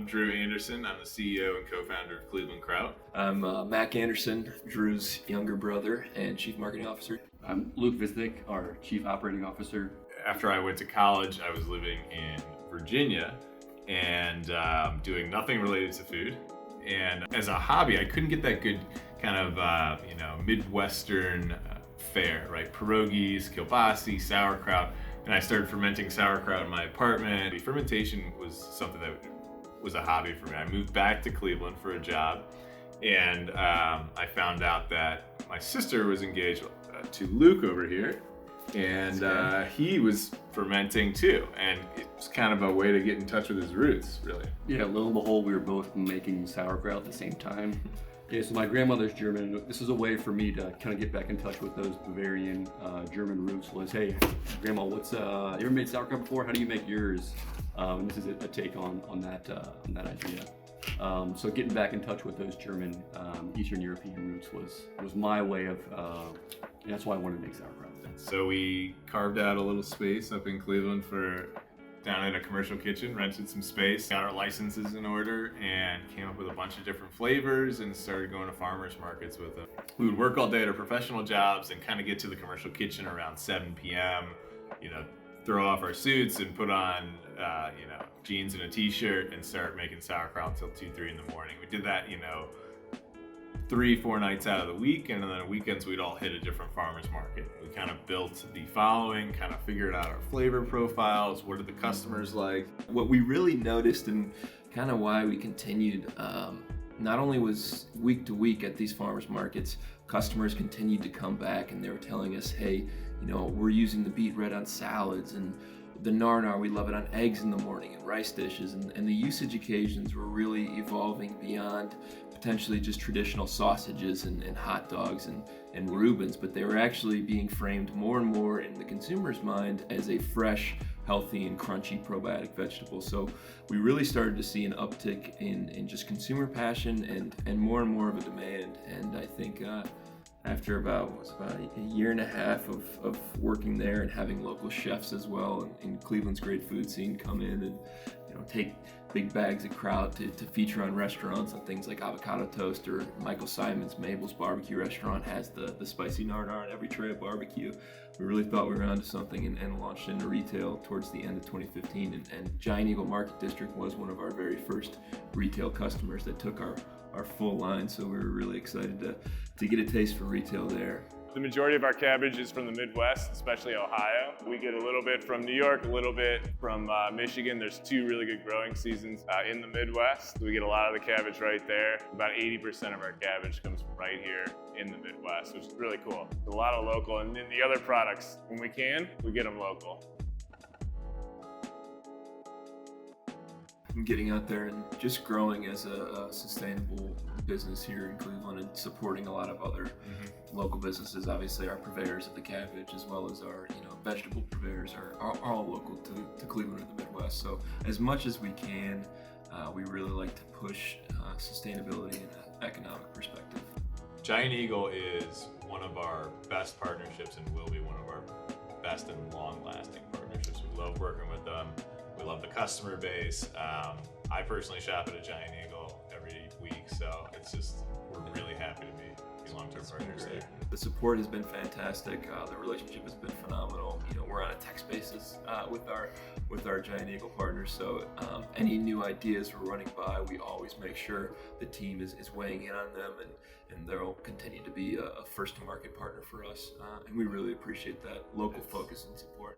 I'm Drew Anderson. I'm the CEO and co-founder of Cleveland Kraut. I'm Mac Anderson, Drew's younger brother and Chief Marketing Officer. I'm Luke Visnick, our Chief Operating Officer. After I went to college, I was living in Virginia and doing nothing related to food. And as a hobby, I couldn't get that good kind of Midwestern fare, right? Pierogies, kielbasi, sauerkraut. And I started fermenting sauerkraut in my apartment. Fermentation was something that was a hobby for me. I moved back to Cleveland for a job, and I found out that my sister was engaged to Luke over here, and he was fermenting too. And it was kind of a way to get in touch with his roots, really. Yeah, lo and behold, we were both making sauerkraut at the same time. Yeah, so my grandmother's German. This is a way for me to kind of get back in touch with those Bavarian German roots. Was, hey, Grandma, you ever made sauerkraut before? How do you make yours? And this is a take on that idea. So getting back in touch with those German, Eastern European roots was my way of. That's why I wanted to make sauerkraut. So we carved out a little space up in Cleveland down in a commercial kitchen, rented some space, got our licenses in order, and came up with a bunch of different flavors and started going to farmers markets with them. We would work all day at our professional jobs and kind of get to the commercial kitchen around 7 p.m., throw off our suits and put on, jeans and a t-shirt and start making sauerkraut until 2-3 in the morning. We did that, 3-4 nights out of the week, and then on weekends we'd all hit a different farmer's market. We kind of built the following, kind of figured out our flavor profiles, what did the customers like. What we really noticed and kind of why we continued, not only was week to week at these farmers markets, customers continued to come back and they were telling us, hey, we're using the beet red on salads, and the nar, we love it on eggs in the morning and rice dishes, and the usage occasions were really evolving beyond potentially just traditional sausages and hot dogs and Reubens, but they were actually being framed more and more in the consumer's mind as a fresh, healthy, and crunchy probiotic vegetable. So we really started to see an uptick in just consumer passion and more of a demand. And I think after about a year and a half of working there and having local chefs as well and Cleveland's great food scene come in and take big bags of Kraut to feature on restaurants on things like Avocado Toast, or Michael Simon's Mabel's Barbecue restaurant has the spicy nar on every tray of barbecue. We really thought we were onto something and launched into retail towards the end of 2015. And Giant Eagle Market District was one of our very first retail customers that took our full line. So we were really excited to get a taste for retail there. The majority of our cabbage is from the Midwest, especially Ohio. We get a little bit from New York, a little bit from Michigan. There's 2 really good growing seasons in the Midwest. We get a lot of the cabbage right there. About 80% of our cabbage comes from right here in the Midwest, which is really cool. A lot of local, and then the other products, when we can, we get them local. Getting out there and just growing as a sustainable business here in Cleveland and supporting a lot of other local businesses. Obviously, our purveyors of the cabbage, as well as our vegetable purveyors, are all local to Cleveland or the Midwest. So as much as we can, we really like to push sustainability in an economic perspective. Giant Eagle is one of our best partnerships and will be one of our best and long-lasting partnerships. We love working with them. We love the customer base. I personally shop at a Giant Eagle every week, so we're really happy to be long-term partners there. The support has been fantastic. The relationship has been phenomenal. We're on a text basis with our Giant Eagle partners, so any new ideas we're running by, we always make sure the team is weighing in on them, and they'll continue to be a first-to-market partner for us, and we really appreciate that local focus and support.